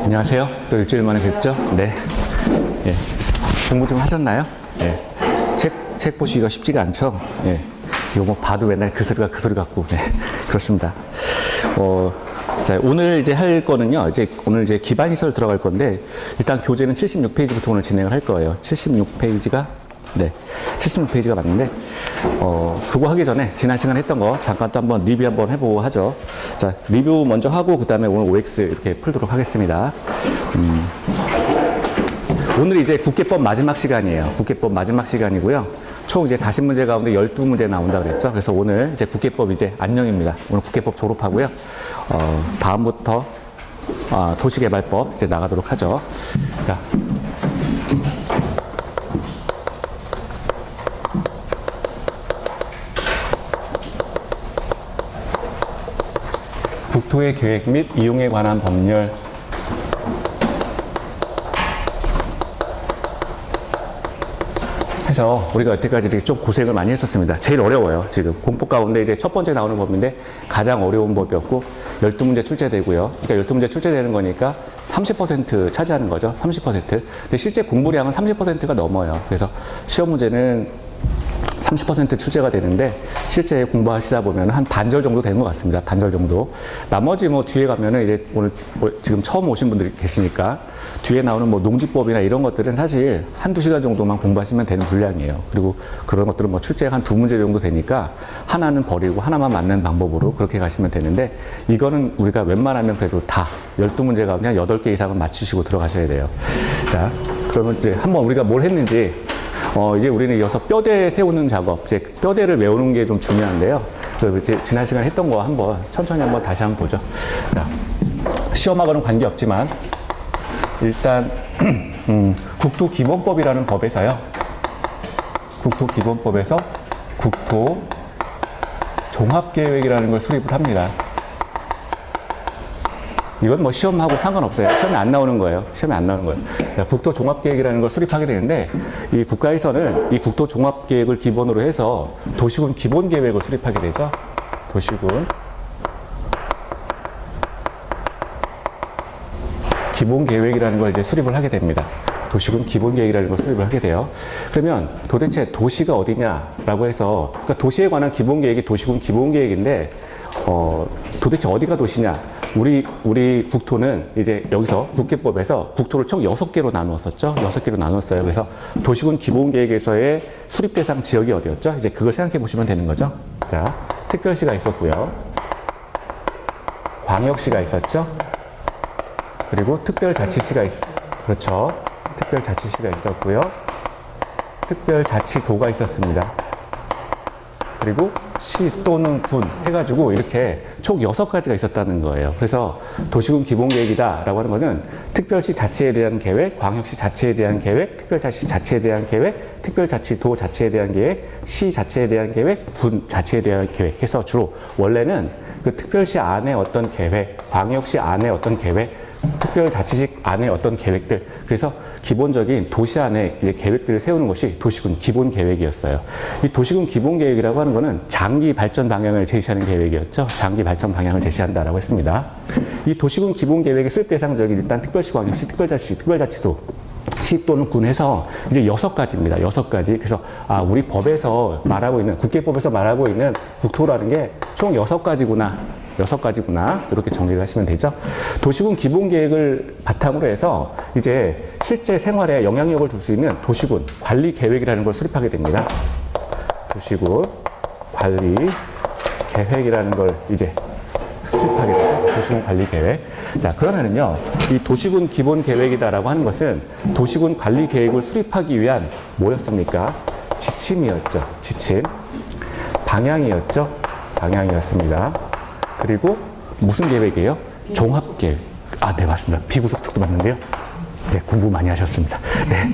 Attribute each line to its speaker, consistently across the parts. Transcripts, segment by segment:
Speaker 1: 안녕하세요. 또 일주일 만에 뵙죠? 네. 예. 공부 좀 하셨나요? 예. 책 보시기가 쉽지가 않죠? 예. 이거 뭐 봐도 맨날 그 소리가 그 소리 같고, 네. 그렇습니다. 자, 오늘 이제 할 거는요, 오늘 기반시설 들어갈 건데, 일단 교재는 76페이지부터 오늘 진행을 할 거예요. 76페이지가, 네. 76페이지가 맞는데, 그거 하기 전에 지난 시간에 했던 거 잠깐 또 한번 리뷰 한번 해보고 하죠. 자, 리뷰 먼저 하고, 그 다음에 오늘 OX 이렇게 풀도록 하겠습니다. 오늘 이제 국계법 마지막 시간이에요. 국계법 마지막 시간이고요. 총 이제 40문제 가운데 12문제 나온다 그랬죠. 그래서 오늘 이제 국계법 이제 안녕입니다. 오늘 국계법 졸업하고요. 다음부터 도시개발법 이제 나가도록 하죠. 자. 국토의 계획 및 이용에 관한 법률. 해서 우리가 여태까지 이렇게 좀 고생을 많이 했었습니다. 제일 어려워요. 지금 공법 가운데 이제 첫 번째 나오는 법인데 가장 어려운 법이었고 12문제 출제되고요. 그러니까 12문제 출제되는 거니까 30% 차지하는 거죠. 30%. 근데 실제 공부량은 30%가 넘어요. 그래서 시험 문제는 30% 출제가 되는데 실제 공부하시다 보면 한 반절 정도 되는 것 같습니다. 반절 정도. 나머지 뭐 뒤에 가면은 이제 오늘 지금 처음 오신 분들이 계시니까 뒤에 나오는 뭐 농지법이나 이런 것들은 사실 한두 시간 정도만 공부하시면 되는 분량이에요. 그리고 그런 것들은 뭐 출제가 한 2문제 정도 되니까 하나는 버리고 하나만 맞는 방법으로 그렇게 가시면 되는데 이거는 우리가 웬만하면 그래도 다 12문제 가운데 한 8개 이상은 맞추시고 들어가셔야 돼요. 자, 그러면 이제 한번 우리가 뭘 했는지 이제 우리는 이어서 뼈대 세우는 작업, 이제 뼈대를 외우는 게 좀 중요한데요. 이제 지난 시간에 했던 거 한번 천천히 한번 다시 한번 보죠. 자, 시험하고는 관계없지만 일단 국토기본법이라는 법에서요. 국토기본법에서 국토 종합계획이라는 걸 수립을 합니다. 이건 뭐 시험하고 상관없어요. 시험에 안 나오는 거예요. 시험에 안 나오는 거예요. 자, 국토종합계획이라는 걸 수립하게 되는데 이 국가에서는 이 국토종합계획을 기본으로 해서 도시군 기본계획을 수립하게 되죠. 도시군 기본계획이라는 걸 이제 수립을 하게 됩니다. 도시군 기본계획이라는 걸 수립을 하게 돼요. 그러면 도대체 도시가 어디냐라고 해서 그러니까 도시에 관한 기본계획이 도시군 기본계획인데 도대체 어디가 도시냐? 우리 국토는 이제 여기서 국계법에서 국토를 총 6개로 나누었었죠. 6개로 나눴어요. 그래서 도시군 기본계획에서의 수립 대상 지역이 어디였죠? 이제 그걸 생각해 보시면 되는 거죠. 자, 특별시가 있었고요. 광역시가 있었죠. 그리고 특별자치시가 그렇죠. 특별자치시가 있었고요. 특별자치도가 있었습니다. 그리고 시 또는 군 해가지고 이렇게 총 6가지가 있었다는 거예요. 그래서 도시군 기본계획이다라고 하는 것은 특별시 자체에 대한 계획, 광역시 자체에 대한 계획, 특별자치 자체에 대한 계획, 특별자치도 자체에 대한 계획, 시 자체에 대한 계획, 군 자체에 대한 계획 해서 주로 원래는 그 특별시 안에 어떤 계획, 광역시 안에 어떤 계획, 특별자치직 안에 어떤 계획들, 그래서 기본적인 도시 안에 계획들을 세우는 것이 도시군 기본계획이었어요. 이 도시군 기본계획이라고 하는 것은 장기 발전 방향을 제시하는 계획이었죠. 장기 발전 방향을 제시한다라고 했습니다. 이 도시군 기본계획의 수립 대상 지역이 일단 특별시, 광역시, 특별자치, 특별자치도, 시 또는 군 해서 이제 6가지입니다. 6가지. 그래서 우리 법에서 말하고 있는, 국계법에서 말하고 있는 국토라는 게 총 6가지구나. 이렇게 정리를 하시면 되죠. 도시군 기본계획을 바탕으로 해서 이제 실제 생활에 영향력을 줄 수 있는 도시군 관리계획이라는 걸 수립하게 됩니다. 도시군 관리계획이라는 걸 이제 수립하게 되죠. 도시군 관리계획. 자, 그러면은요, 이 도시군 기본계획이다라고 하는 것은 도시군 관리계획을 수립하기 위한 뭐였습니까? 지침이었죠. 지침. 방향이었습니다. 그리고 무슨 계획이에요? 종합계획. 네, 맞습니다. 비구속촉도 맞는데요. 네, 공부 많이 하셨습니다. 네.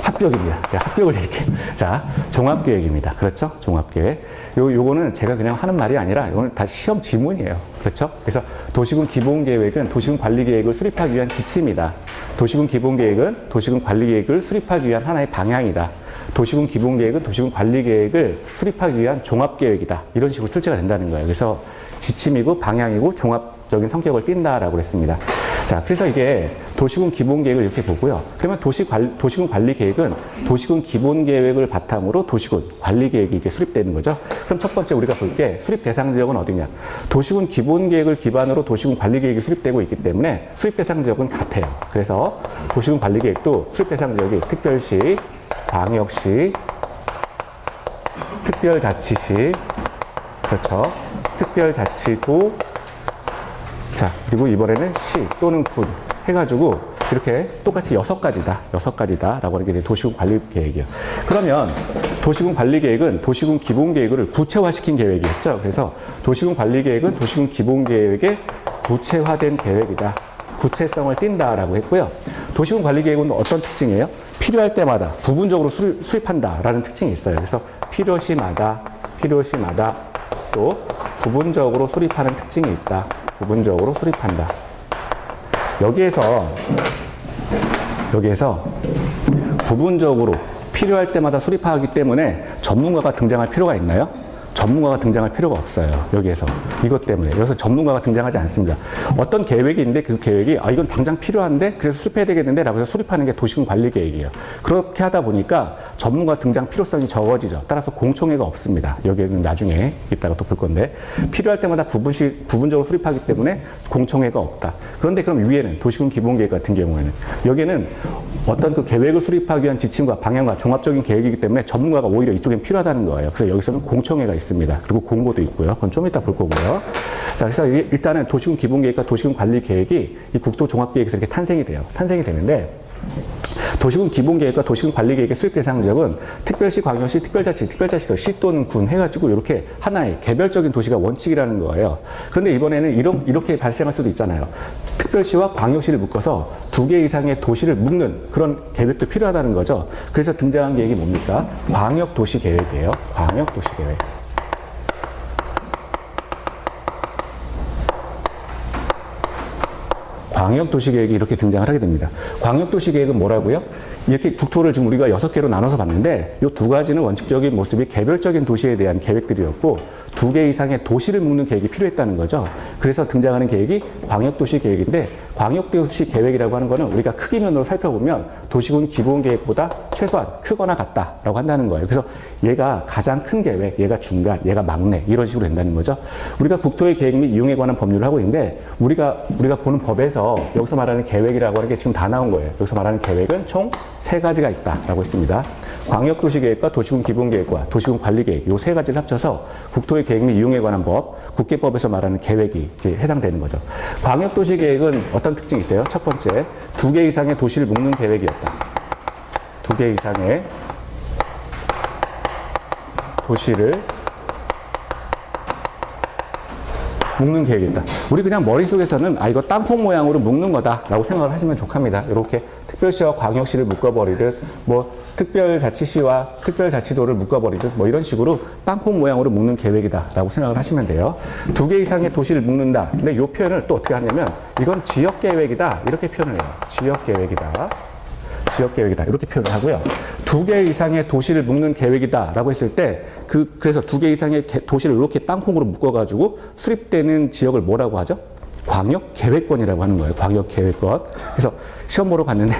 Speaker 1: 합격입니다. 합격을 드릴게요. 자, 종합계획입니다. 그렇죠? 종합계획. 요거는 제가 그냥 하는 말이 아니라 이거는 다 시험 지문이에요. 그렇죠? 그래서 도시군 기본계획은 도시군 관리계획을 수립하기 위한 지침이다. 도시군 기본계획은 도시군 관리계획을 수립하기 위한 하나의 방향이다. 도시군 기본계획은 도시군 관리계획을 수립하기 위한 종합계획이다. 이런 식으로 출제가 된다는 거예요. 그래서 지침이고 방향이고 종합적인 성격을 띈다라고 했습니다. 자, 자, 그래서 이게 도시군 기본계획을 이렇게 보고요. 그러면 도시군 관리계획은 도시군 기본계획을 바탕으로 도시군 관리계획이 이게 수립되는 거죠. 그럼 첫 번째 우리가 볼 게 수립 대상 지역은 어디냐? 도시군 기본계획을 기반으로 도시군 관리계획이 수립되고 있기 때문에 수립 대상 지역은 같아요. 그래서 도시군 관리계획도 수립 대상 지역이 특별시, 광역시, 특별자치시, 그렇죠. 특별자치구, 자, 그리고 이번에는 시 또는 군 해가지고 이렇게 똑같이 6가지다라고 하는 게 도시군 관리 계획이에요. 그러면 도시군 관리 계획은 도시군 기본 계획을 구체화시킨 계획이었죠. 그래서 도시군 관리 계획은 도시군 기본 계획의 구체화된 계획이다. 구체성을 띈다라고 했고요. 도시군 관리 계획은 어떤 특징이에요? 필요할 때마다 부분적으로 수립한다라는 특징이 있어요. 그래서 필요시마다 또 부분적으로 수립하는 특징이 있다. 부분적으로 수립한다. 여기에서 부분적으로 필요할 때마다 수립하기 때문에 전문가가 등장할 필요가 있나요? 전문가가 등장할 필요가 없어요. 여기에서. 이것 때문에. 여기서 전문가가 등장하지 않습니다. 어떤 계획이 있는데 그 계획이 이건 당장 필요한데 그래서 수립해야 되겠는데 라고 해서 수립하는 게 도시군 관리 계획이에요. 그렇게 하다 보니까 전문가 등장 필요성이 적어지죠. 따라서 공청회가 없습니다. 여기에는 나중에 이따가 또 볼 건데 필요할 때마다 부분적으로 수립하기 때문에 공청회가 없다. 그런데 그럼 위에는 도시군 기본계획 같은 경우에는 여기에는 어떤 그 계획을 수립하기 위한 지침과 방향과 종합적인 계획이기 때문에 전문가가 오히려 이쪽엔 필요하다는 거예요. 그래서 여기서는 공청회가 있습니다. 그리고 공고도 있고요. 그건 좀 이따 볼 거고요. 자, 그래서 일단은 도시군 기본계획과 도시군 관리계획이 이 국토종합계획에서 이렇게 탄생이 되는데 도시군 기본계획과 도시군 관리계획의 수립 대상 지역은 특별시, 광역시, 특별자치도 시 또는 군 해가지고 이렇게 하나의 개별적인 도시가 원칙이라는 거예요. 그런데 이번에는 이렇게 발생할 수도 있잖아요. 특별시와 광역시를 묶어서 2개 이상의 도시를 묶는 그런 계획도 필요하다는 거죠. 그래서 등장한 계획이 뭡니까? 광역도시계획이에요. 광역도시계획. 광역도시계획이 이렇게 등장을 하게 됩니다. 광역도시계획은 뭐라고요? 이렇게 국토를 지금 우리가 6개로 나눠서 봤는데 이 2가지는 원칙적인 모습이 개별적인 도시에 대한 계획들이었고 2개 이상의 도시를 묶는 계획이 필요했다는 거죠. 그래서 등장하는 계획이 광역도시계획인데 광역도시계획이라고 하는 거는 우리가 크기면으로 살펴보면 도시군 기본계획보다 최소한 크거나 같다라고 한다는 거예요. 그래서 얘가 가장 큰 계획, 얘가 중간, 얘가 막내 이런 식으로 된다는 거죠. 우리가 국토의 계획 및 이용에 관한 법률을 하고 있는데 우리가 보는 법에서 여기서 말하는 계획이라고 하는 게 지금 다 나온 거예요. 여기서 말하는 계획은 총 3가지가 있다라고 했습니다. 광역도시계획과 도시군 기본계획과 도시군 관리계획 이 3가지를 합쳐서 국토의 계획 및 이용에 관한 법, 국계법에서 말하는 계획이 이제 해당되는 거죠. 광역도시계획은 어떤 특징이 있어요? 첫 번째, 2개 이상의 도시를 묶는 계획이었다. 2개 이상의 도시를 묶는 계획이다. 우리 그냥 머릿속에서는 이거 땅콩 모양으로 묶는 거다라고 생각을 하시면 좋답니다. 이렇게 특별시와 광역시를 묶어버리듯 특별자치시와 특별자치도를 묶어버리듯 이런 식으로 땅콩 모양으로 묶는 계획이다라고 생각을 하시면 돼요. 2개 이상의 도시를 묶는다. 근데 이 표현을 또 어떻게 하냐면 이건 지역계획이다 이렇게 표현을 해요. 지역계획이다 이렇게 표현을 하고요. 2개 이상의 도시를 묶는 계획이다라고 했을 때 그래서 2개 이상의 도시를 이렇게 땅콩으로 묶어가지고 수립되는 지역을 뭐라고 하죠? 광역계획권이라고 하는 거예요. 광역계획권. 그래서 시험 보러 갔는데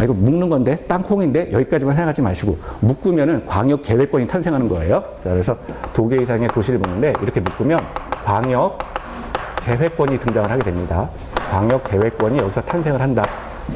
Speaker 1: 이거 묶는 건데 땅콩인데 여기까지만 생각하지 마시고 묶으면은 광역계획권이 탄생하는 거예요. 그래서 2개 이상의 도시를 묶는데 이렇게 묶으면 광역계획권이 등장을 하게 됩니다. 광역계획권이 여기서 탄생을 한다.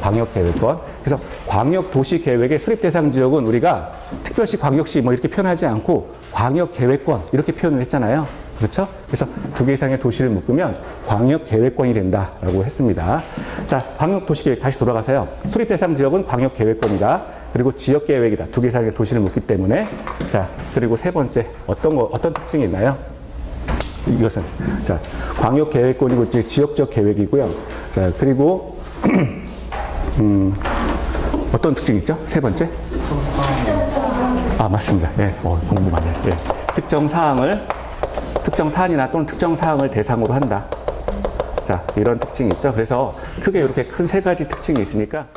Speaker 1: 광역계획권. 그래서 광역도시계획의 수립 대상 지역은 우리가 특별시, 광역시 이렇게 표현하지 않고 광역계획권 이렇게 표현을 했잖아요. 그렇죠? 그래서 2개 이상의 도시를 묶으면 광역계획권이 된다라고 했습니다. 자, 광역도시계획 다시 돌아가서요. 수립 대상 지역은 광역계획권이다. 그리고 지역계획이다. 2개 이상의 도시를 묶기 때문에. 자, 그리고 세 번째 어떤 특징이 있나요? 이것은 자, 광역계획권이고 지역적 계획이고요. 자, 그리고 어떤 특징이 있죠? 세 번째? 맞습니다. 예, 공부 많이 해요. 예. 특정 사안이나 또는 특정 사항을 대상으로 한다. 자, 이런 특징이 있죠. 그래서 크게 이렇게 큰 3가지 특징이 있으니까